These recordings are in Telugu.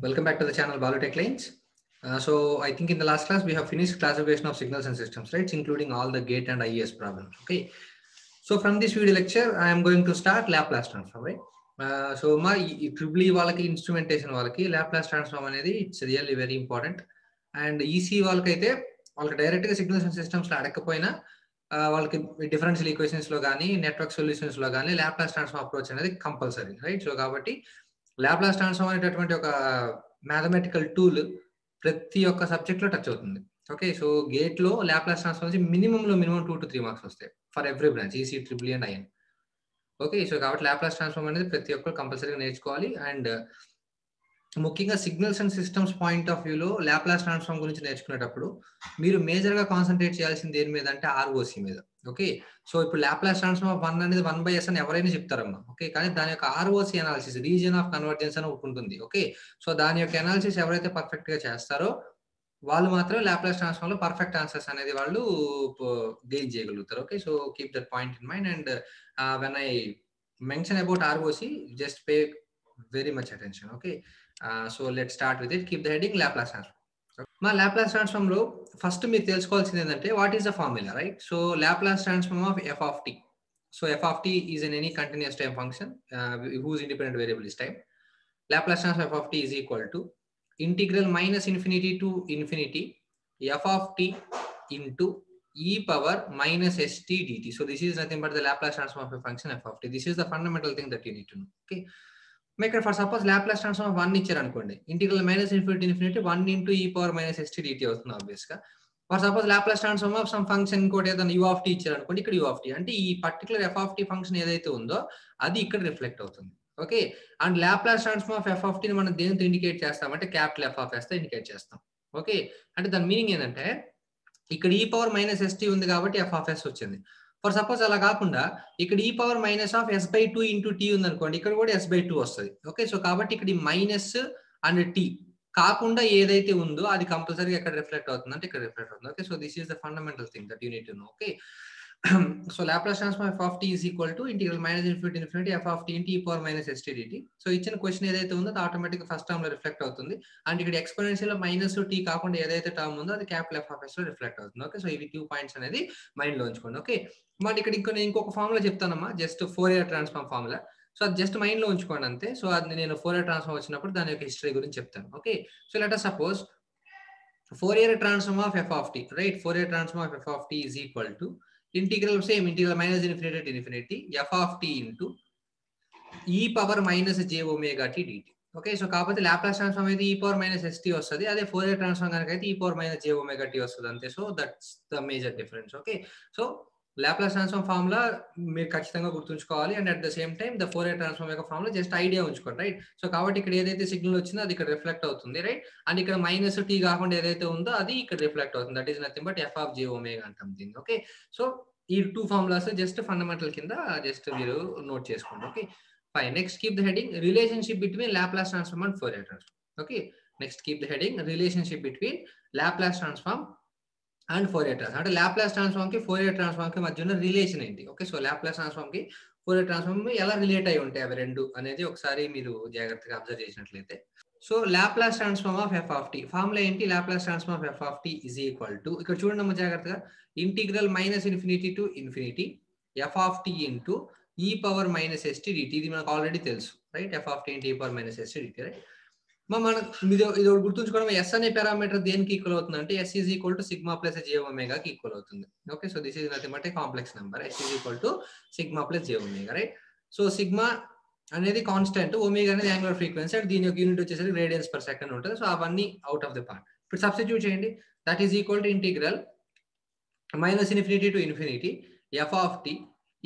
Welcome back to the channel Balu Tech Lines. So I think in the last class we have finished classification of signals and systems, right? Including all the gate and IES problems. Okay. So from this video lecture, I am going to start Laplace transform, right? So my triple వాళ్ళకి ఇన్స్ట్రుమెంటేషన్ వాళ్ళకి Laplace transform అనేది it's really very important. And EC వాళ్ళకైతే వాళ్ళకి డైరెక్ట్ గా సిగ్నల్స్ అండ్ సిస్టమ్స్ లో అడగకపోయినా వాళ్ళకి డిఫరెన్షియల్ ఈక్వేషన్స్ లో కానీ నెట్వర్క్ సొల్యూషన్స్ లో కానీ Laplace transform అప్రోచ్ అనేది కంపల్సరీ, రైట్? సో కాబట్టి Laplace transform అనేటటువంటి ఒక మ్యాథమెటికల్ టూల్ ప్రతి ఒక్క సబ్జెక్ట్ లో టచ్ అవుతుంది. ఓకే, సో గేట్ లో Laplace transform నుంచి మినిమం 2 to 3 మార్క్స్ వస్తాయి for every branch, EC, triple and IN. Okay, so కాబట్టి Laplace transform అనేది ప్రతి ఒక్కరు కంపల్సరీగా నేర్చుకోవాలి. అండ్ ముఖ్యంగా signals and systems point of వ్యూలో Laplace transform గురించి నేర్చుకునేటప్పుడు మీరు మేజర్ గా కాన్సన్ట్రేట్ చేయాల్సింది దేని మీద అంటే ఆర్ఓసి మీద. ఓకే, సో ఇప్పుడు Laplace transform ఆఫ్ 1 అనేది 1/s అని ఎవరైనా చెప్తారమ్మా. ఓకే, కానీ దాని యొక్క ROC analysis, region of convergence అని ఒకటి ఉంటుంది. ఓకే, సో దాని యొక్క అనాలిసిస్ ఎవరైతే పర్ఫెక్ట్ గా చేస్తారో వాళ్ళు మాత్రం Laplace transform లో పర్ఫెక్ట్ ఆన్సర్స్ అనేది వాళ్ళు గెయిన్ చేయగలుగుతారు. Okay, so keep that point in mind. And when I mention about ROC, just pay very much attention. Okay, so let start with it. Keep the heading Laplace transform. మా Laplace transform లో ఫస్ట్ మీరు తెలుసుకోవాల్సింది ఏంటంటే what is the formula, right? So Laplace transform of f of t. So f of t is in any continuous time function whose independent variable is time. Laplace transform f of t is equal to integral minus infinity to infinity f of t into e power minus st dt. So this is nothing but the Laplace transform of a function f of t. This is the fundamental thing that you need to know. Okay, ఇక్కడ for suppose Laplace transform of 1 ఇచ్చారు అనుకోండి, integral minus infinity infinity 1 into e power minus st dt అవుతుంది ఆబ్వియస్ గా. For suppose Laplace transform of sum function ఇంకోటి ఏదైనా u of t ఇచ్చారు అనుకోండి, ఇక్కడ u of t అంటే ఈ particular f of t function ఏదైతే ఉందో అది ఇక్కడ రిఫ్లెక్ట్ అవుతుంది. Okay, and Laplace transform of f of t ని మనం దేనితో ఇండికేట్ చేస్తామంటే క్యాపిటల్ F of s తో ఇండికేట్ చేస్తాం. ఓకే, అంటే దాని మీనింగ్ ఏంటంటే ఇక్కడ e power minus st ఉంది కాబట్టి f of s వచ్చింది. ఫర్ సపోజ్ అలా కాకుండా ఇక్కడ e power minus of s/2 into t ఉంది అనుకోండి, ఇక్కడ కూడా s/2 వస్తుంది. ఓకే, సో కాబట్టి ఇక్కడ ఈ మైనస్ అండ్ t కాకుండా ఏదైతే ఉందో అది కంపల్సరీగా ఎక్కడ రిఫ్లెక్ట్ అవుతుంది అంటే ఇక్కడ రిఫ్లెక్ట్ అవుతుంది. Okay, so this is the fundamental thing that you need to no. Okay, so Laplace transform f of t is equal to integral minus infinity infinity f of t into e power minus st dt. So ఇచ్చిన క్వశ్చన్ ఏదైతే ఉందో అది ఆటోమేటిక్ గా ఫస్ట్ టర్మ్ లో రిఫ్లెక్ట్ అవుతుంది. అండ్ ఇక్కడ ఎక్స్పోనెన్షియల్ లో మైనస్ t కాకుండా ఏదైతే టర్మ్ ఉందో అది క్యాపిటల్ F of s లో రిఫ్లెక్ట్ అవుతుంది. ఓకే, సో ఇవి 2 పాయింట్స్ అనేది మైండ్ లో ఉంచుకోండి. ఓకే, మరి ఇక్కడ ఇంకొక ఫార్ములా చెప్తానమ్మా, just Fourier transform formula. So అది జస్ట్ మైండ్ లో ఉంచుకోండి అంతే. సో అది నేను ఫోరియర్ ట్రాన్స్ఫార్మ్ వచ్చినప్పుడు దాని యొక్క హిస్టరీ గురించి చెప్తాను. Okay, so let us suppose Fourier transform of f of t, right? Fourier transform of f of t is equal to integral integral minus infinity to infinity f of t into e power minus j omega t dt. Okay, so కాబట్టి Laplace transform అయితే e power minus st వస్తుంది, అదే ఫోరియర్ ట్రాన్స్ఫార్మ్ కనుక అయితే e power minus j omega t వస్తుంది అంతే. So that's the major difference. Okay, so Laplace transform formula మీరు ఖచ్చితంగా గుర్తుంచుకోవాలి. And at the same time the Fourier transform యొక్క ఫార్ములా జస్ట్ ఐడియా ఉంచుకోండి, రైట్? సో కాబట్టి ఇక్కడ ఏదైతే సిగ్నల్ వచ్చిందో అది ఇక్కడ రిఫ్లెక్ట్ అవుతుంది, రైట్? అండ్ ఇక్కడ మైనస్ t కాకుండా ఏదైతే ఉందో అది ఇక్కడ రిఫ్లెక్ట్ అవుతుంది. That is nothing but f of j omega అంటాం దీన్ని. ఓకే, సో ఈ 2 ఫార్ములాస్ జస్ట్ ఫండమెంటల్ కింద జస్ట్ మీరు నోట్ చేసుకోండి. Okay, fine. Next keep the heading relationship between Laplace transform and Fourier transform. Okay, next keep the heading relationship between Laplace transform and Fourier transform. అంటే Laplace transform కి ఫోరియర్ ట్రాన్స్ఫార్మ్ కి మధ్య ఉన్న రిలేషన్ ఏంటి? ఓకే, సో Laplace transform కి ఫోరియర్ ట్రాన్స్ఫార్మ్ ఎలా రిలేట్ అయి ఉంటాయి అవి రెండు అనేది ఒకసారి మీరు జాగ్రత్తగా అబ్జర్వ్ చేసినట్లయితే. So Laplace transform of f of t formula ఏంటి? Laplace transform of f of t is equal to, ఇక్కడ చూడండి జాగ్రత్తగా, integral minus infinity to infinity f of t into e power minus st dt. ఇది మనకు ఆల్రెడీ తెలుసు, right? f of t into e power minus st dt, right? మనం ఇది గుర్తుంచుకోవడం, s అనే పారామీటర్ దేనికి ఈక్వల్ అవుతుంది అంటే s is equal to sigma plus j omega కి ఈక్వల్ అవుతుంది. Okay, so this is nothing but A complex number. s is equal to sigma plus j omega, right? So sigma అనేది కాన్స్టెంట్, ఒమేగా అనేది యాంగులర్ ఫ్రీక్వెన్సీ, అండ్ దీని యొక్క యూనిట్ వచ్చేసరికి రేడియన్స్ పర్ సెకండ్ ఉంటుంది. సో అవన్నీ అవుట్ ఆఫ్ ద పార్ట్. ఇప్పుడు సబ్స్టిట్యూట్ చేయండి. That is equal to integral minus infinity to infinity f of t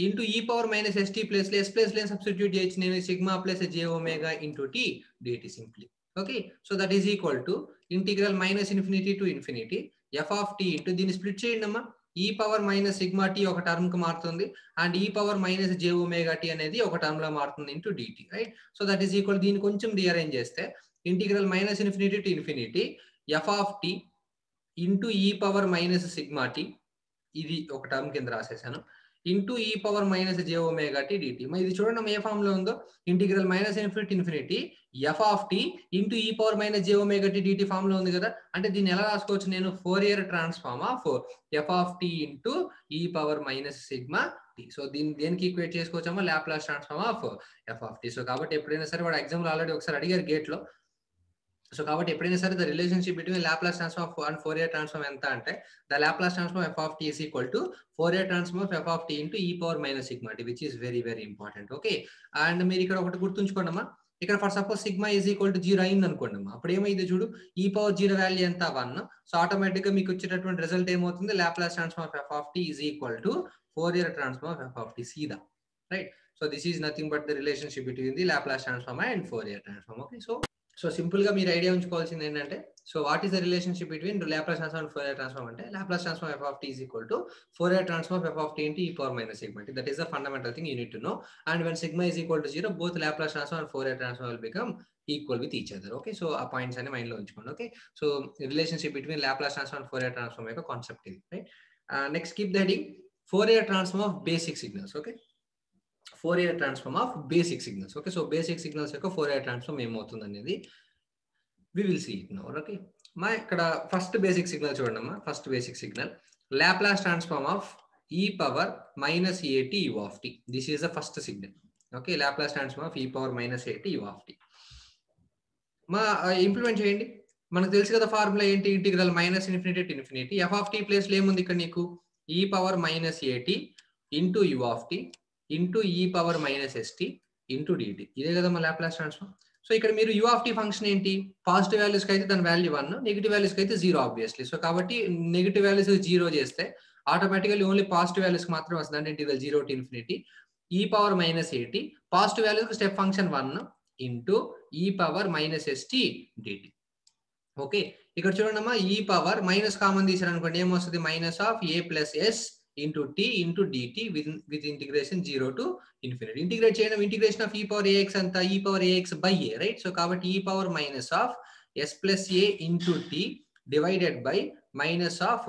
into e power minus st plus s plus substitute చేయొచ్చు నేను, sigma plus j omega into t dt simply. Okay, so that is equal to integral minus infinity to infinity f of t into దీన్ని స్ప్లిట్ చేయండి అమ్మా, e power minus sigma t ఒక టర్మ్ కి మారుతుంది, and e power minus j omega t అనేది ఒక టర్మ్ లో మారుతుంది into dt, right? So that is equal, దీన్ని కొంచెం రీఅరేంజ్ చేస్తే integral minus infinity to infinity f of t into e power minus sigma t, ఇది ఒక టర్మ్ కింద రాసేసాను, into e power minus j omega t dt. మరి ఇది చూడండి ఏ ఫామ్ లో ఉందో, integral minus infinity infinity f of t into e power minus j omega t dt form లో ఉంది కదా. అంటే దీన్ని ఎలా రాసుకోవచ్చు నేను, Fourier transform of f of t into e power minus sigma t. So దీన్ని దేనికి ఈక్వేట్ చేసుకోవచ్చామో, Laplace transform of f of t. So కాబట్టి ఎప్పుడైనా సరే వాడు ఎగ్జామ్ లో ఆల్రెడీ ఒకసారి అడిగారు గేట్ లో. సో కాబట్టి ఎప్పుడైనా సరే the relationship between Laplace transform and Fourier transform ఎంత అంటే, the Laplace transform f of t is equal to Fourier transform of f of t into e power minus sigma t, which is very very important. Okay, and మీరు ఇక్కడ ఒకటి గుర్తుంచుకోండి అమ్మా, ఇక్కడ for suppose sigma is equal to 0 అయింది అనుకోండి అమ్మా, అప్పుడు ఏమైంది చూడు, ఈ పవర్ 0 వాల్యూ ఎంత 1. సో ఆటోమేటిక్ గా మీకు వచ్చేటటువంటి రిజల్ట్ ఏమవుతుంది, Laplace transform of f of t is equal to Fourier transform of f of t సీదా, right. So this is nothing but the relationship between the Laplace transform and Fourier transform. Okay, so simple గా మీరు ఐడియా ఉంచుకోవాల్సింది ఏంటంటే, so what is the relationship between Laplace transform and Fourier transform అంటే, Laplace transform f of t is equal to Fourier transform f of t into e power minus sigma t. That is the fundamental thing you need to know. And when sigma is equal to 0, both Laplace transform and Fourier transform will become equal with each other. Okay, so ఆ పాయింట్స్ అన్ని మైండ్ లో ఉంచుకోండి. Okay, so relationship between Laplace transform and Fourier transform యొక్క కాన్సెప్ట్ ఇది, right. Next keep the heading Fourier transform of basic signals. Okay, Fourier transform of basic signals. Okay, so basic signals యొక్క ఫోరియర్ ట్రాన్స్ఫార్మ్ ఏమవుతుంది అనేది we will see it now. Okay, మా ఇక్కడ ఫస్ట్ బేసిక్ సిగ్నల్ చూడండి. First basic signal Laplace transform of e power minus a t u of t. This is the first signal. Okay, Laplace transform of e power minus a t u of t. మా ఇంప్లిమెంట్ చేయండి. మనకు తెలుసు కదా ఫార్ములా ఏంటి, integral minus infinity to infinity f of t place లో ఏముంది ఇక్కడ నీకు, e power minus a t into u of t into e power minus ST into d t. ఇదే కదా మా లాప్లాస్ ట్రాన్స్ఫార్మ్. సో ఇక్కడ మీరు యూ ఆఫ్ టీ ఫంక్షన్ ఏంటి, పాజిటివ్ వాల్యూస్ కి అయితే దాని వాల్యూ 1, నెగిటివ్ వాల్యూస్ కి అయితే 0 ఆబ్వియస్లీ. సో కాబట్టి నెగిటివ్ వాల్యూస్ 0 చేస్తే ఆటోమేటికల్లీ ఓన్లీ పాజిటివ్ వాల్యూస్ కి మాత్రమే వస్తుంది. అంటే integral 0 to infinity e power minus a t, positive values కి step function 1 into e power minus s t d t. Okay, ఇక్కడ చూడండి అమ్మా, ఈ పవర్ మైనస్ కామన్ తీసారు అనుకోండి, ఏమొస్తుంది, minus of A plus S into t into dt with integration 0 to infinity. Integrate చేయడం, integration of e power ax అంత e power ax by a, right. So కాబట్టి e power minus of s plus a into t divided by minus of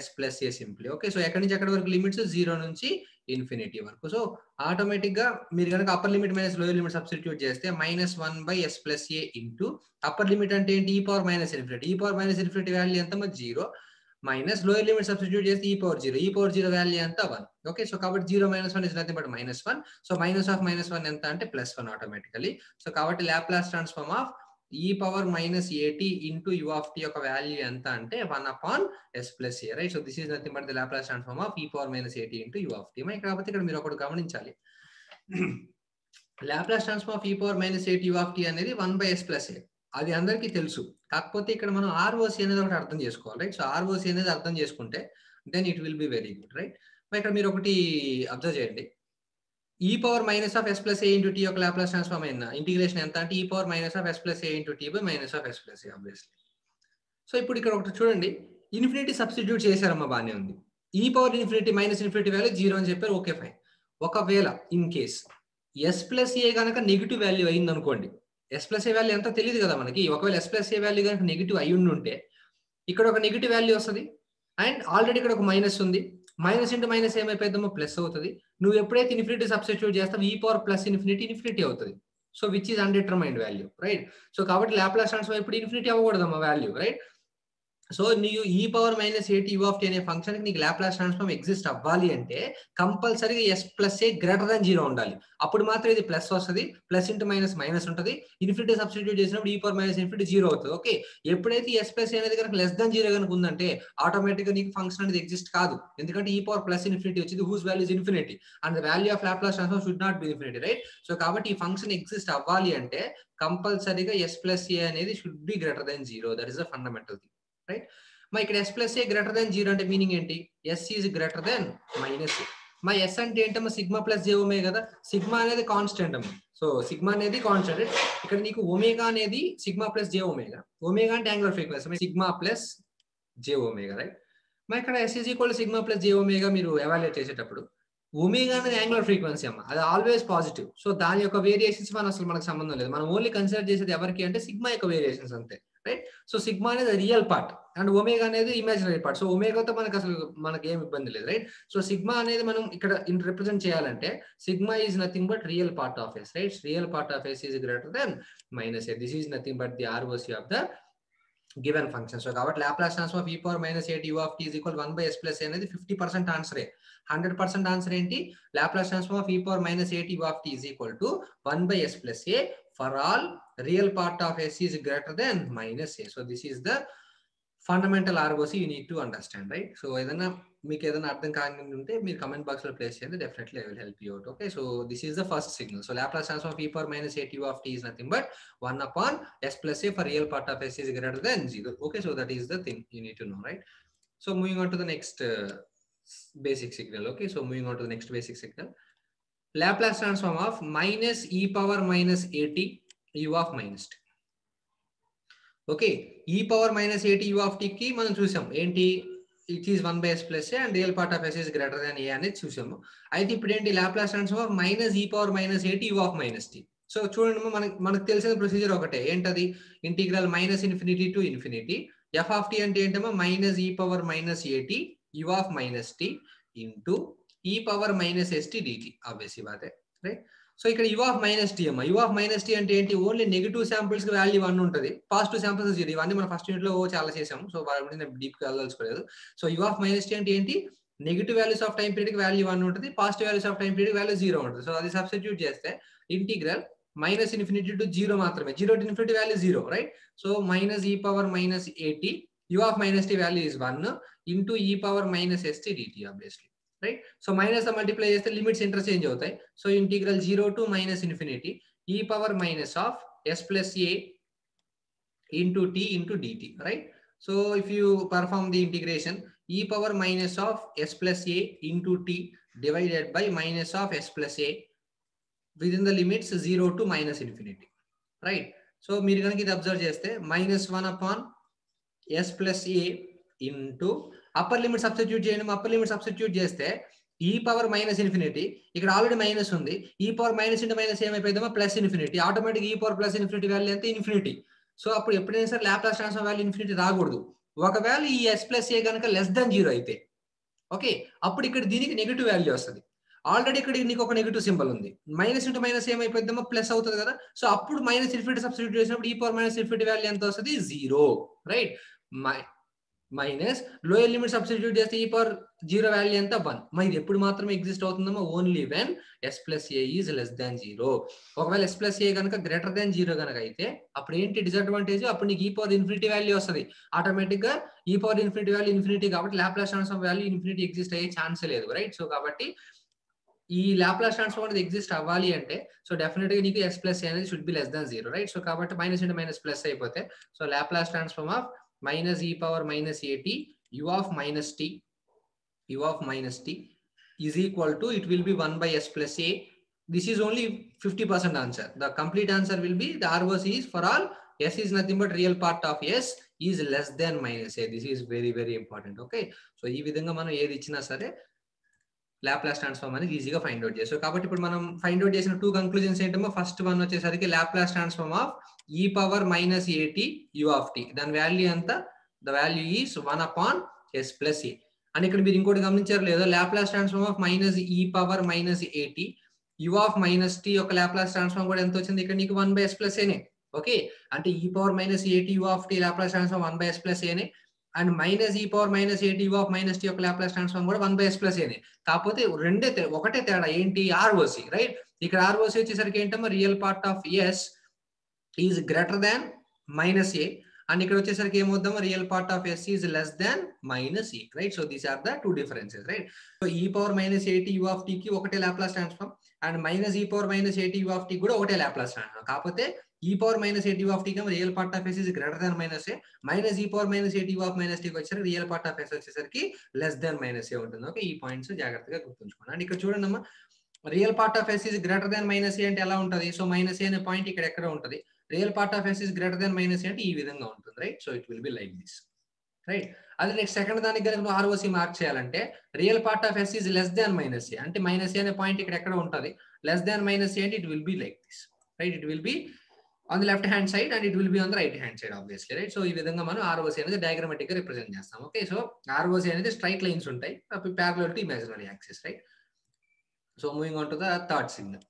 s plus a simply. Okay, so ఎక్కడి నుంచి ఎక్కడి వరకు లిమిట్స్ 0 నుంచి ఇన్ఫినిటీ వరకు. సో ఆటోమేటిక్ గా మీరు కనుక upper limit minus lower limit substitute చేస్తే -1 by s plus a into upper limit అంటే ఏంటి, e power minus infinity. e power minus infinity value ఎంత, 0 మైనస్ లోయర్ లిమిట్ సబ్స్టిట్యూట్ చేస్తే ఈ పవర్ 0, ఈ పవర్ 0 వాల్యూ ఎంత 1. ఓకే, సో కాబట్టి 0 - 1 is nothing but -1. So minus of -1 ఎంత అంటే +1 ఆటోమేటికలీ. సో కాబట్టి Laplace transform of e power minus a t into you of tea యొక్క వాల్యూ ఎంత అంటే 1/s plus a, right. So this is nothing but the Laplace transform of e power minus a t into you of tea. కాకపోతే ఇక్కడ మీరు ఒకటి గమనించాలి, Laplace transform of e power minus a t u of tea అనేది 1/s plus a, అది అందరికీ తెలుసు. కాకపోతే ఇక్కడ మనం ఆర్ఓసి అనేది ఒకటి అర్థం చేసుకోవాలి, రైట్. సో ఆర్ఓసి అనేది అర్థం చేసుకుంటే then it will be very good, right. ఇక్కడ మీరు ఒకటి అబ్జర్వ్ చేయండి, e power minus of s plus a into t యొక్క లాప్లాస్ ట్రాన్స్ఫార్మ్ అయిన ఇంటిగ్రేషన్ ఎంత అంటే e power minus of s plus a into t by minus of s plus a obviously. So ఇప్పుడు ఇక్కడ ఒకటి చూడండి, ఇన్ఫినిటీ సబ్స్టిట్యూట్ చేశారమ్మా, బాగానే ఉంది. ఈ power infinity minus infinity value 0 అని చెప్పారు, ఓకే ఫైన్. ఒకవేళ ఇన్ కేస్ ఎస్ ప్లస్ ఏ కనుక నెగిటివ్ వాల్యూ అయింది అనుకోండి, ఎస్ ప్లస్ ఏ వాల్యూ ఎంత తెలియదు కదా మనకి. ఒకవేళ ఎస్ ప్లస్ ఏ వాల్యూ కనుక నెగిటివ్ అయి ఉంటే ఇక్కడ ఒక నెగిటివ్ వాల్యూ వస్తుంది, అండ్ ఆల్రెడీ ఇక్కడ ఒక మైనస్ ఉంది. మైనస్ ఇంటూ మైనస్ ఏమైపోతుందో ప్లస్ అవుతుంది. నువ్వు ఎప్పుడైతే ఇన్ఫినిటీ సబ్స్టిట్యూట్ చేస్తావు ఈ పవర్ ప్లస్ ఇన్ఫినిటీ అవుతుంది. So which is undetermined value, right. So కాబట్టి లాప్లాస్ ట్రాన్స్ఫార్మ్ ఇప్పుడు ఇన్ఫినిటీ అవ్వకూడదమ్మా వాల్యూ, రైట్. సో నీవు e power minus a t u of t అనే ఫంక్షన్ కి నీకు లాప్లాస్ ట్రాన్స్ఫార్మ్ ఎగ్జిస్ట్ అవ్వాలి అంటే కంపల్సరీగా yes plus a greater than 0 ఉండాలి. అప్పుడు మాత్రం ఇది ప్లస్ వస్తుంది. ప్లస్ ఇంటూ మైనస్ మైనస్ ఉంటుంది. ఇన్ఫినిటీ సబ్స్టిట్యూట్ చేసినప్పుడు ఈ పవర్ మైనస్ ఇన్ఫినిటీ 0 అవుతుంది. ఓకే, ఎప్పుడైతే ఎస్ ప్లస్ ఏ అనేది కనుక లెస్ దాన్ 0 కనుక ఉందంటే ఆటోమేటిక్ గా నీకు ఫంక్షన్ అనేది ఎగ్జిస్ట్ కాదు. ఎందుకంటే ఈ పవర్ ప్లస్ ఇన్ఫినిటీ వచ్చింది whose value is infinity and the value of Laplace transform should not be infinity, right. So కాబట్టి ఈ ఫంక్షన్ ఎగ్జిస్ట్ అవ్వాలి అంటే కంపల్సరీగా ఎస్ ప్లస్ ఏ అనేది should be greater than 0. That is the fundamental thing, right. మా ఇక్కడ s plus a greater than 0 అంటే మీనింగ్ ఏంటి, s is greater than minus a. మా ఎస్ అంటే ఏంటమ్మా, సిగ్మా ప్లస్ జే ఒమేగా కదా. సిగ్మా అనేది కాన్స్టెంట్ అమ్మా. సో సిగ్మా అనేది కాన్స్టెంట్. ఇక్కడ నీకు ఒమేగా అనేది sigma plus j omega. Omega అంటే angular frequency, sigma plus j omega, right. మా ఇక్కడ s is equal sigma plus j omega మీరు ఎవాల్యుయేట్ చేసేటప్పుడు ఒమేగా అనేది యాంగులర్ ఫ్రీక్వెన్సీ అమ్మా, అది ఆల్వేస్ పాజిటివ్. సో దాని యొక్క వేరియేషన్స్ మనకు సంబంధం లేదు. మనం ఓన్లీ కన్సిడర్ చేసేది ఎవరికి అంటే సిగ్మా యొక్క వేరియేషన్స్ అంతే. రైట్. సో సిగ్మా అనేది రియల్ పార్ట్ అండ్ ఒమేగా అనేది ఇమాజినరీ పార్ట్. సో ఒమేగాతో మనకి ఏం ఇబ్బంది లేదు, రైట్. సో సిగ్మా అనేది మనం ఇక్కడ రిప్రజెంట్ చేయాలంటే sigma is nothing but real part of s, right. Real part of s is greater then minus a. This is nothing but the ROC of the given function. So కాబట్టి Laplace transform of e power minus at u of t is equal 1 by s plus a అనేది 50% ఆన్సరే. 100% ఆన్సర్ ఏంటి? Laplace transform of e power minus at u of t is equal to 1 by s plus a for all real part of s is greater than minus a. So this is the fundamental ROC you need to understand, right? So ఏదైనా మీకు ఏదైనా అర్థం కాని ఉంటే మీరు కమెంట్ బాక్స్ లో ప్లేస్ చేయండి. Definitely I will help you out. Okay, so this is the first signal. So Laplace transform of e power minus at u of t is nothing but 1 upon s plus a for real part of s is greater than 0. Okay, so that is the thing you need to know, right? So moving on to the next basic signal. Okay, so moving on to the next basic signal. Laplace transform of minus e power minus at u of minus t. Okay, e power minus at u of t కి మనం చూసాం ఏంటి, it is 1 by s plus a and real part of s is greater than a అనేది చూసాము. అయితే ఇప్పుడు ఏంటి, Laplace transform of minus e power minus at u of minus t. So చూడండి, మనకు తెలిసిన ప్రొసీజర్ ఒకటే, ఏంటది, integral minus infinity to infinity f of t అంటే ఏంటమ్మా, minus e power minus at u of minus t into e power minus st dt. Obviously బాతే, రైట్. సో ఇక్కడ u of minus t అమ్మా, u of minus t అంటే ఏంటి, ఓన్లీ నెగిటివ్ శాంపిల్స్ కి వాల్యూ 1 ఉంటుంది, పాజిటివ్ శాంపిల్స్ 0. ఇవన్నీ మనం ఫస్ట్ యూనిట్ లో చాలా చేసాము, సో వాటి గురించి నేను డీప్ గా వెళ్ళదలుచుకోలేదు. So u of minus t అంటే ఏంటి, negative values of time period కి వాల్యూ 1 ఉంటుంది, positive values of time period value 0 ఉంటుంది. సో అది సబ్స్టిట్యూట్ చేస్తే ఇంటిగ్రల్ మైనస్ ఇన్ఫినిటీ టు 0 మాత్రమే, 0 to infinity value 0, right. So minus e power minus at u of minus t value is 1 into e power minus st dt obviously, right. So minus multiply చేస్తే లిమిట్స్ ఇంటర్చేంజ్ అవుతాయి. So integral 0 to minus infinity e power minus of s plus a into t into dt, right. So if you perform the integration, e power minus of s plus a into t divided by minus of s plus a within the limits 0 to minus infinity, right. So మీరు కనుక ఇది అబ్జర్వ్ చేస్తే minus 1 upon s plus a into upper limit substitute చేయండి. అప్పర్ లిమిట్ సబ్స్టిట్యూట్ చేస్తే e పవర్ మైనస్ ఇన్ఫినిటీ, ఇక్కడ ఆల్రెడీ మైనస్ ఉంది, e power minus into minus ఏమైపోయిందమ్మా, plus infinity. Automatic e power plus infinity value ఎంత, ఇన్ఫినిటీ. సో అప్పుడు ఎప్పుడైనా సరే Laplace ట్రాన్స్ఫార్మ్ వాల్యూ ఇన్ఫినిటీ రాకూడదు. ఒకవేళ ఈ s ప్లస్ a కనుక లెస్ దాన్ 0 అయితే, ఓకే, అప్పుడు ఇక్కడ దీనికి నెగిటివ్ వాల్యూ వస్తుంది. ఆల్రెడీ ఇక్కడ నీకు ఒక నెగిటివ్ సింబల్ ఉంది, మైనస్ ఇంటూ మైనస్ ఏమైపోయిందమ్మా, ప్లస్ అవుతుంది కదా. సో అప్పుడు మైనస్ ఇన్ఫినిటీ సబ్స్టిట్యూట్ చేసినప్పుడు e power minus infinity value ఎంత వస్తుంది, 0, right. Minus lower limit substitute చేస్తే e పవర్ 0 వాల్యూ ఎంత, 1. మరి ఇది ఎప్పుడు మాత్రమే ఎగ్జిస్ట్ అవుతుందమ్మా, only when s plus a is less than 0. ఒకవేళ s ప్లస్ a కనుక గ్రేటర్ దాన్ 0 కనుక అయితే అప్పుడు ఏంటి డిసడ్వాంటేజ్, అప్పుడు నీకు e పవర్ ఇన్ఫినిటీ వాల్యూ వస్తుంది. ఆటోమేటిక్ గా e power infinity value infinity కాబట్టి Laplace transform value infinity exist అయ్యే ఛాన్స్ లేదు, రైట్. సో కాబట్టి ఈ Laplace ట్రాన్స్ఫార్మ్ అనేది ఎగ్జిస్ట్ అవ్వాలి అంటే, సో డెఫినెట్ గా నీకు s ప్లస్ a అనేది should be less than 0, right. So కాబట్టి మైనస్ ఇంటూ మైనస్ ప్లస్ అయిపోతే, so Laplace transform of minus e power minus at u of minus t is equal to, it will be 1 by s plus a. This is only 50% answer. The complete answer will be, the ROC is for all s is nothing but real part of s is less than minus a. This is very very important. Okay, so ఈ విధంగా మనం ఏది ఇచ్చినా సరే Laplace ట్రాన్స్ఫార్మ్ అనేది ఈజీగా ఫైండ్ అవుట్ చేస్తాం. కాబట్టి ఇప్పుడు మనం ఫైండ్ అవుట్ చేసిన 2 కంక్లూజన్స్ ఏంటమ్మా, ఫస్ట్ వన్ వచ్చేసరికి Laplace transform of e power minus at u of t, దాని వాల్యూ ఎంత, the value is 1 upon s plus a. అని ఇక్కడ మీరు ఇంకోటి గమనించారు లేదో, Laplace transform of minus e power minus at u of minus t యొక్క Laplace ట్రాన్స్ఫార్మ్ కూడా ఎంత వచ్చింది, ఇక్కడ నీకు 1 by s plus a నే. ఓకే, అంటే e power minus at u of t Laplace transform 1 by s plus a నే, and minus e power minus at u of minus t యొక్క Laplace ట్రాన్స్ఫార్మ్ కూడా 1 by s plus a నే. కాకపోతే ఒకటే తేడా ఏంటి, ROC, రైట్. ఇక్కడ ROC వచ్చేసరికి ఏంటమ్మా, real part of s is greater than minus a, and ఇక్కడ వచ్చేసరికి ఏమవుద్దామా, real part of s is less than minus a, right. So these are the two differences, right. So e power minus at u of t కి ఒకటే Laplace transform, and minus e power minus at u of t కూడా ఒకటే Laplace ట్రాన్స్ఫార్మ్. కాకపోతే e power minus at u of t కి real part of s is greater than minus a, minus e power minus at u of minus t కి వచ్చేసరికి రియల్ పార్ట్ ఆఫ్ s వచ్చేసరికి less than minus a ఉంటుంది. ఓకే, ఈ పాయింట్స్ జాగ్రత్తగా గుర్తుంచుకోండి. అండ్ ఇక్కడ చూడండి అమ్మా, real part of s is greater than minus a అంటే ఎలా ఉంటుంది, సో మైనస్ a అనే పాయింట్ ఇక్కడ ఎక్కడ ఉంటుంది, real part of s is greater than minus a అంటే ఈ విధంగా ఉంటుంది, right. So it will be like this, right. అదే నెక్స్ట్ సెకండ్ దానికి కనుక ROC మార్క్ చేయాలంటే, real part of s is less than minus a అంటే మైనస్ a అనే పాయింట్ ఇక్కడ ఎక్కడ ఉంటుంది, లెస్ దాన్ మైనస్ a అంటే it will be like this, right. It will B on the left hand side and it will be on the right hand side obviously, right? So ee vidhanga manu ROC anedi diagrammatic ga represent chestam. Okay, so ROC anedi straight lines untai parallel to imaginary axis, right? So moving on to the third signal.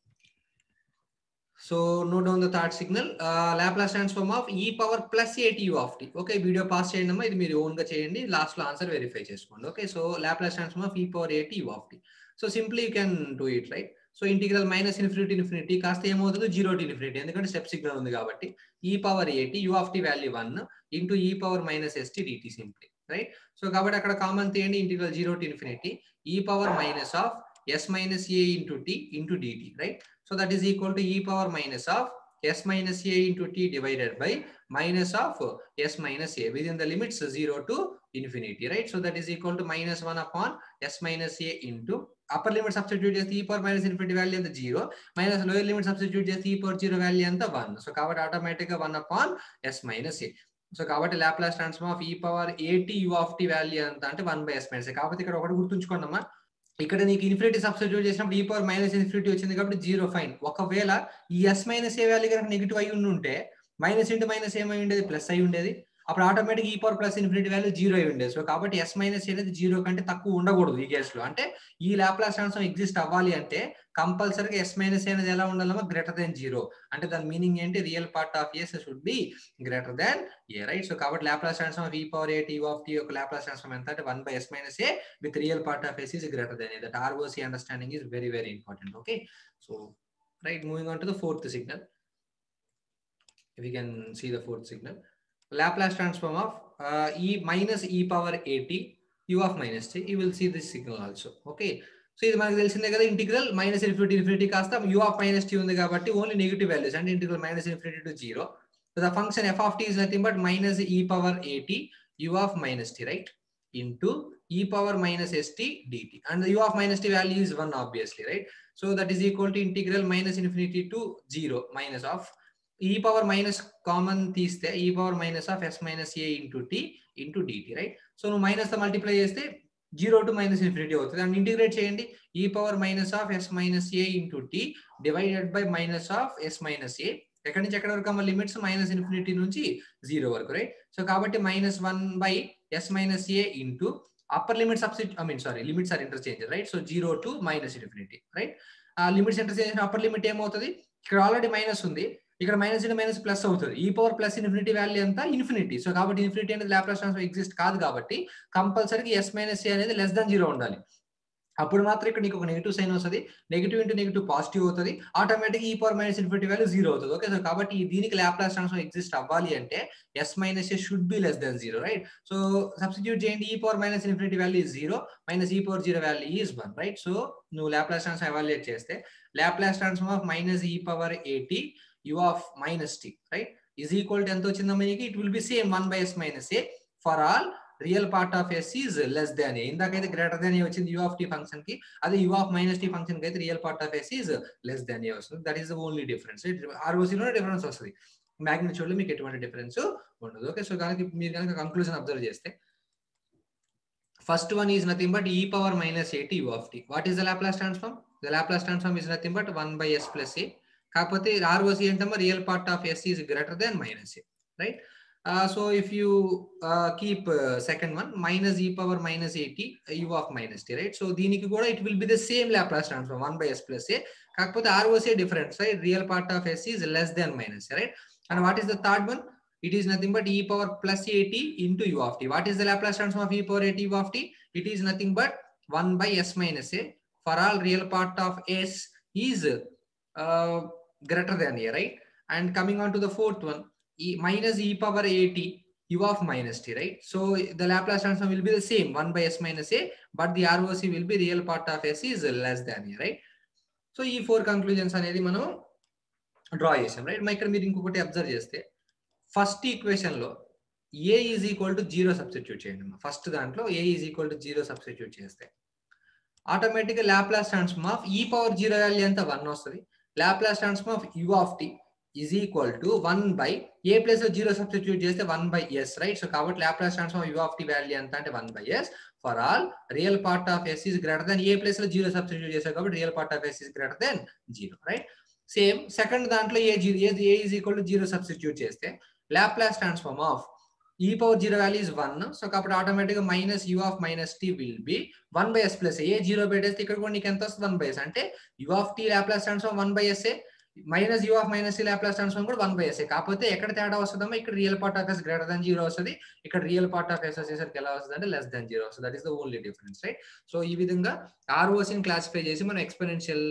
So note down the third signal, Laplace transform of e power plus at u of t. Okay, video pass cheyandamma, idi meer own ga cheyandi, last lo answer verify cheskondi. Okay, so Laplace transform of e power at u of t. So simply you can do it, right? So integral minus infinity to infinity కాస్త ఏమవుతుంది 0 to infinity, ఎందుకంటే స్టెప్ సిగ్నల్ ఉంది కాబట్టి e power at u of t value 1 into e power minus st dt simply, right? So కాబట్టి అక్కడ కామన్ తీయండి, integral 0 to infinity e power minus of s minus a into t into dt, right? So that is equal to e power minus of s minus a into t divided by minus of s minus a within the limits 0 to infinity, right? So that is equal to minus 1 upon s minus a into upper limit substitute చేస్తే e power minus infinity value ఎంత 0 minus lower limit substitute చేస్తే e power 0 value ఎంత 1. సో కాబట్టి ఆటోమేటిక్ గా 1 upon s minus a. సో కాబట్టి Laplace transform of e power at u of t value ఎంత అంటే 1 by s minus a. కాబట్టి ఇక్కడ ఒకటి గుర్తుంచుకోండి అమ్మా, ఇక్కడ నీకు ఇన్ఫినిటీ సబ్స్టిట్యూట్ చేసినప్పుడు e పవర్ మైనస్ ఇన్ఫినిటీ వచ్చింది కాబట్టి 0 ఫైన్. ఒకవేళ ఈ s మైనస్ ఏ వాల్యూ కనుక నెగిటివ్ అయి ఉంటే మైనస్ ఇంటూ మైనస్ ఏమై ఉండేది ప్లస్ అయి ఉండేది, అప్పుడు ఆటోమేటిక్ ఈ పవర్ ప్లస్ ఇన్ఫినిటీ వాల్యూ 0 అయి ఉండేది. సో కాబట్టి s మైనస్ అనేది 0 కంటే తక్కువ ఉండకూడదు ఈ కేసులో. అంటే ఈ లాప్లాస్ ట్రాన్స్ఫార్మ్ ఎగ్జిస్ట్ అవ్వాలి అంటే కంపల్సరీగా s మైనస్ అనేది ఎలా ఉండాలమ్మా గ్రేటర్ దెన్ 0. అంటే దాని మీనింగ్ ఏంటి, real part of s should be greater than a, right? So కాబట్టి Laplace transform of e power at u of t యొక్క లాప్లాస్ ట్రాన్స్ఫార్మ్ ఎంత అంటే 1 by s minus a with real part of s is greater than a. That ROC understanding is very very important. Okay, so right, moving on to the fourth signal. If you can see the fourth signal, Laplace transform of e minus e power at u of minus t. You will see this signal also. Okay, so ఇది మనకు తెలిసిందే కదా, ఇంటిగ్రల్ మైనస్ ఇన్ఫినిటీ ఇన్ఫినిటీ కాస్త u of minus t ఉంది కాబట్టి ఓన్లీ నెగటివ్ వాల్యూస్, అంటే integral minus infinity to 0. So the function f of t is nothing but minus e power at u of minus t, right, into e power minus st dt, and the u of minus t value is 1 obviously, right? So that is equal to integral minus infinity to 0 minus of e power minus common తీస్తే e power minus of s minus a into t into dt, right? So నువ్వు మైనస్ తో మల్టిప్లై చేస్తే 0 to minus infinity అవుతుంది, అండ్ ఇంటిగ్రేట్ చేయండి e power minus of s minus a into t divided by minus of s minus a. ఎక్కడి నుంచి ఎక్కడ వరకు లిమిట్స్ మైనస్ ఇన్ఫినిటీ నుంచి 0 వరకు, రైట్? సో కాబట్టి minus 1 by s minus a into upper limit substitute limits are interchange, right? So 0 to minus infinity, right? Limits interchange upper limit ఏమవుతుంది, ఇక్కడ ఆల్రెడీ మైనస్ ఉంది, ఇక్కడ మైనస్ ఇంటూ మైనస్ ప్లస్ అవుతుంది. ఈ పవర్ ప్లస్ ఇన్ఫినిటీ వాల్యూ ఎంత ఇన్ఫినిటీ. సో కాబట్టి ఇన్ఫినిటీ అనేది లాప్లాస్ ట్రాన్స్ఫార్మ్ ఎగ్జిస్ట్ కాదు కాబట్టి కంపల్సరీగా s minus a అనేది లెస్ దాన్ 0 ఉండాలి. అప్పుడు మాత్రం ఇక్కడ నీకు ఒక నెగిటివ్ సైన్ వస్తుంది, నెగిటివ్ ఇంటూ నెగిటివ్ పాజిటివ్ అవుతుంది, ఆటోమేటిక్ ఈ పవర్ మైనస్ ఇన్ఫినిటీ వాల్యూ 0 అవుతుంది. ఓకే, సో కాబట్టి దీనికి లాప్లాస్ ట్రాన్స్ఫార్మ్ ఎగ్జిస్ట్ అవ్వాలి అంటే s minus a should be less than 0, right? So substitute చేయండి, e power minus infinity value is 0 minus e power 0 value is 1, right? So నువ్వు లాప్లాస్ ట్రాన్స్ఫార్మ్ ఎవాల్యుయేట్ చేస్తే Laplace transform of minus e power at u of minus t, right, is equal to ఎంత వచ్చిందమ్మా నీకు, it will be same 1 by s minus a for all real part of s is less than a. ఇందాకైతే గ్రేటర్ దాన్ a వచ్చింది u of t ఫంక్షన్ కి, అదే u of minus t function కి అయితే real part of s is less than a వస్తుంది. That is the only difference. ROC లో డిఫరెన్స్ వస్తుంది, మాగ్నిట్యూడ్ లో మీకు ఎటువంటి డిఫరెన్స్ ఉండదు. ఓకే, సో కనుక మీరు కనుక కంక్లూజన్ అబ్జర్వ్ చేస్తే first one is nothing but e power minus at u of t. What is the Laplace transform? The Laplace transform is nothing but 1 by s plus a. కాకపోతే ROC ఏంటమ్మా, real part of s is greater than minus a, right? So if you keep second one minus e power minus at u of minus t, right? So దీనికి కూడా it will be the same Laplace transform 1 by s plus a, కాకపోతే ROC different, right? Real part of s is less than minus a, right? And what is the third one? It is nothing but e power plus at into u of t. What is the Laplace transform of e power at u of t? It is nothing but 1 by s minus a for all real part of s is greater than a, right? And coming on to the fourth one, minus e power at u of minus t, right? So the Laplace transform will be the same 1 by s minus a, but the ROC will be real part of s is less than a, right? So ఈ 4 conclusions అనేది మనం డ్రా చేసాం, రైట్? ఇక్కడ మీరు ఇంకొకటి అబ్జర్వ్ చేస్తే ఫస్ట్ ఈక్వేషన్ లో a is equal to 0 substitute చేయండి. ఫస్ట్ దాంట్లో a is equal to 0 substitute చేస్తే ఆటోమేటిక్ గా Laplace transform of e power 0 value ఎంత 1 వస్తుంది. Laplace transform of u of t is equal to 1 by a plus 0 substitute చేస్తే 1 by s, రైట్? సో కాబట్టి Laplace transform u of t value ఎంత అంటే 1 by s for all real part of s is greater than a plus 0 substitute చేస్తే కాబట్టి real part of s is greater than 0, right? Same second దాంట్లో a is equal to 0 substitute చేస్తే Laplace transform of e power 0 value is 1. So కాబట్టి ఆటోమేటిక్ గా minus u of minus t will be 1/s plus a 0 పెట్టేస్తే ఇక్కడ కూడా నీకు ఎంత వస్తుంది 1/s అంటే u of t Laplace transform 1/s minus u of minus t Laplace transform కూడా 1/s కాకపోతే ఎక్కడ తేడా వస్తుందమ్మా ఇక్కడ real part of s greater than 0 వస్తుంది ఇక్కడ రియల్ పార్ట్ ఆఫ్ s వచ్చేసరికి ఎలా వస్తుంది అంటే లెస్ దాన్ 0 వస్తుంది that is the only difference right so ఈ విధంగా ROC ని క్లాసిఫై చేసి మనం ఎక్స్పోనెన్షియల్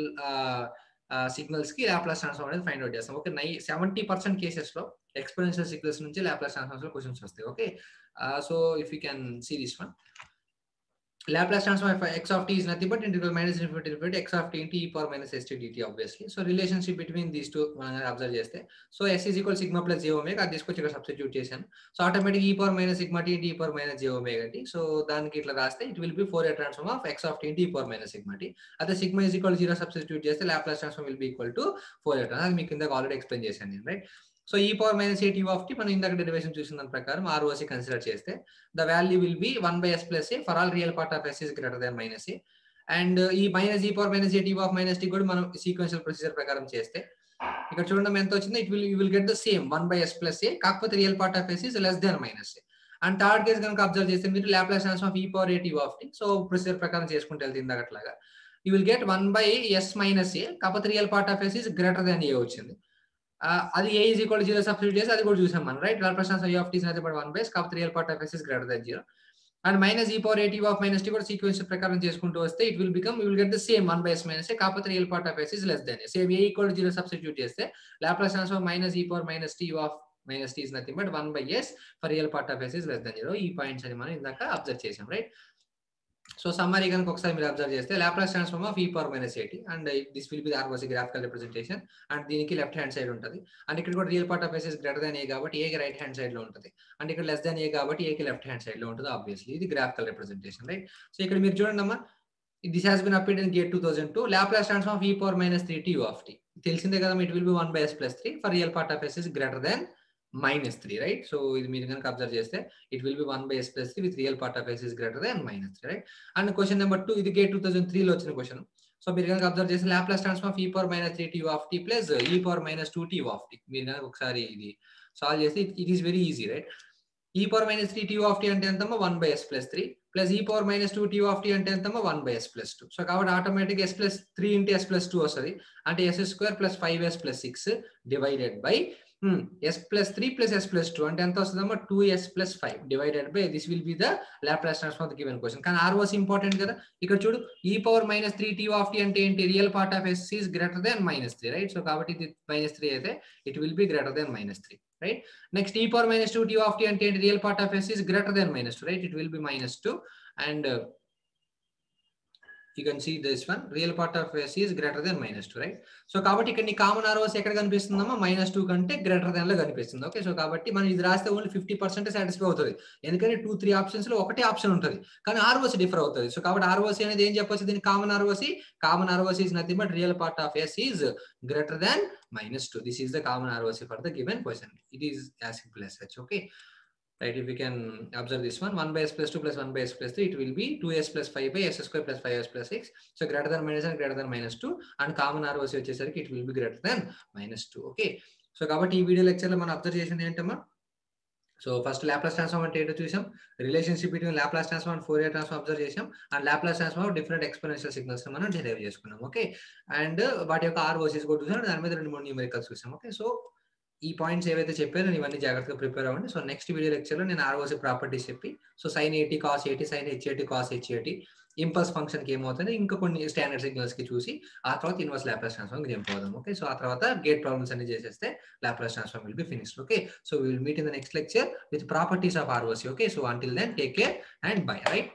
సిగ్నల్స్ కి లాప్లాస్ ట్రాన్స్ఫార్మ్ అనేది ఫైండ్ అవుట్ చేస్తాం ఓకే 70% కేసెస్ లో ఎక్స్పోనెన్షియల్ సిగ్నల్స్ నుంచి లాప్లాస్ ట్రాన్స్ఫార్మ్స్ లో క్వశ్చన్స్ వస్తాయి okay so if you can see this one Laplace transform of x of t is nothing but integral minus infinity to x of t into e power minus st dt obviously. So relationship between these two observe cheste. So s is equal sigma plus j omega. Adi iskochi ikkada substitute chesanu. So automatic e power minus sigma t into e power minus j omega t. So daniki itla raste it will be Fourier transform of x of t into e power minus sigma t. Ade sigma is equal to 0 substitute cheste Laplace transform will be equal to Fourier transform. Adi meeku indaga already explain chesanu right. So e power minus at u of t మనం ఇందాక డెరివేషన్ చూసిన దాని ప్రకారం ROC కన్సిడర్ చేస్తే the value will be 1/s plus a for all real part of s is greater than minus a and ఈ minus e power minus at u of minus t కూడా మనం సీక్వెన్షియల్ ప్రొసీజర్ ప్రకారం చేస్తే ఇక్కడ చూడండి ఎంత వచ్చింది you will get the same 1/s plus a కాకపోతే real part of s is less than minus a and third case కనుక అబ్జర్వ్ చేస్తే మీరు Laplace transform of e power at u of t so procedure ప్రకారం చేసుకుంటే వెళ్తే ఇందాకట్లాగా you will get 1/s minus a కాకపోతే real part of s is greater than a వచ్చింది అది a is equal to 0 substitute చేసి అది కూడా చూసాం మనం right Laplace transform u of t is nothing but 1/s కాకపోతే real part of s is greater than 0 and minus e power at u of minus t కూడా సీక్వెన్స్ ప్రకారం చేసుకుంటూ వస్తే it will become you will get the same 1/s minus a కాకపోతే real part of s is less than a same a equal to 0 substitute చేస్తే Laplace transform minus e power minus t u of minus t is nothing but 1/s for real part of s is less than 0 ఈ పాయింట్స్ అని మనం ఇందాక అబ్జర్వ్ చేసాం రైట్ సో సమ్మరీ కనుక ఒకసారి మీరు అబ్జర్వ్ చేస్తే Laplace transform of e power minus at and this will be the ROC graphical representation and దీనికి లెఫ్ట్ హ్యాండ్ సైడ్ ఉంటుంది అండ్ ఇక్కడ కూడా real part of s is greater than a కాబట్టి a కి రైట్ హ్యాండ్ సైడ్ లో ఉంటుంది అండ్ ఇక్కడ లెస్ దాన్ a కాబట్టి a కి లెఫ్ట్ హ్యాండ్ సైడ్ లో ఉంటుంది ఆబ్వియస్లీ ఇది గ్రాఫికల్ రిప్రజెంటేషన్ రైట్ సో ఇక్కడ మీరు చూడండి అమ్మా this has been appeared in GATE 2002 Laplace transform of e power minus 3t u of t తెలిసిందే కదా it will be 1/s plus 3 for real part of s is greater than minus 3 right so ఇది మీరు కనుక అబ్జర్వ్ చేస్తే it will be 1/s plus 3 with real part of s is greater than minus 3 right and question number 2 ఇది GATE 2003 లో వచ్చిన క్వశ్చన్ సో మీరు కనుక అబ్జర్వ్ చేస్తే Laplace transform of e power minus 3t u of t plus e power minus 2t u of t మీరు కనుక ఒకసారి ఇది సాల్వ్ చేస్తే it is very easy right e power minus 3t u of t అంటే ఎంతమ్మా 1/s plus 3 plus e power minus 2t u of t అంటే ఎంతమ్మా 1/s plus 2 సో కాబట్టి automatic s plus 3 into s plus 2 వస్తుంది అంటే s square plus 5s plus 6 divided by s plus 3 plus s plus 2 అంటే ఎంత వస్తుందమ్మా 2s plus 5 divided by this will be the Laplace transform of the given question కానీ ROC ఇంపార్టెంట్ కదా ఇక్కడ చూడు e power minus 3t u of t అంటే ఏంటి real part of s is greater than minus 3 right so కాబట్టి ఇది minus 3 అయితే it will be greater than minus 3 right next e power minus 2t u of t అంటే ఏంటి real part of s is greater than minus 2 right it will be minus 2 and you can see this one real part of s is greater than minus 2 right so కాబట్టి ఇక్కడ నీ కామన్ ROC ఎక్కడ కనిపిస్తుందమ్మా -2 కంటే గ్రేటర్ దాన్ లో కనిపిస్తుంది ఓకే సో కాబట్టి మనం ఇది రాస్తే ఓన్లీ 50% సాటిస్ఫై అవుతుంది ఎందుకంటే 2-3 ఆప్షన్స్ లో ఒకటే ఆప్షన్ ఉంటుంది కానీ ROC డిఫర్ అవుతుంది సో కాబట్టి ROC అనేది ఏం చెప్పొచ్చు దీని common ROC is nothing but real part of s is greater than -2 this is the common ROC for the given question it is as simple as such okay right if we can observe this one 1/s plus 2 plus 1/s plus 3 it will be 2s plus 5 by s square plus 5s plus 6 so greater than minus and greater than -2 and common ROC వచ్చేసరికి it will be greater than -2 okay so కాబట్టి ఈ వీడియో లెక్చర్ లో మనం అబ్జర్వ్ చేసింది ఏంటమ్మా సో ఫస్ట్ లాప్లాస్ ట్రాన్స్ఫార్మ్ అంటే ఏంటో చూసాం relationship between Laplace transform and Fourier transform observe చేసాం and Laplace transform of different exponential signals మనం డెరైవ్ చేసుకున్నాం ఓకే అండ్ వాటి యొక్క ROCs కూడా చూసాం దాని మీద 2-3 న్యూమరికల్స్ చూసాం ఓకే సో ఈ పాయింట్స్ ఏవైతే చెప్పారో ఇవన్నీ జాగ్రత్తగా ప్రిపేర్ అవ్వండి సో నెక్స్ట్ వీడియో లెక్చర్ లో నేను ROC ప్రాపర్టీస్ చెప్పి so sin 80 cos 80 sin h80 cos h80 impulse function కి ఏమవుతుంది ఇంకా కొన్ని స్టాండర్డ్ సిగ్నల్స్ కి చూసి ఆ తర్వాత ఇన్వర్స్ లాప్లాస్ ట్రాన్స్ఫార్మ్ కి జంప్ అవుదాం ఓకే సో ఆ తర్వాత గేట్ ప్రాబ్లమ్స్ అన్ని చేసేస్తే Laplace transform will be finished okay so we will meet in the next lecture with properties of ROC okay so until then take care and bye right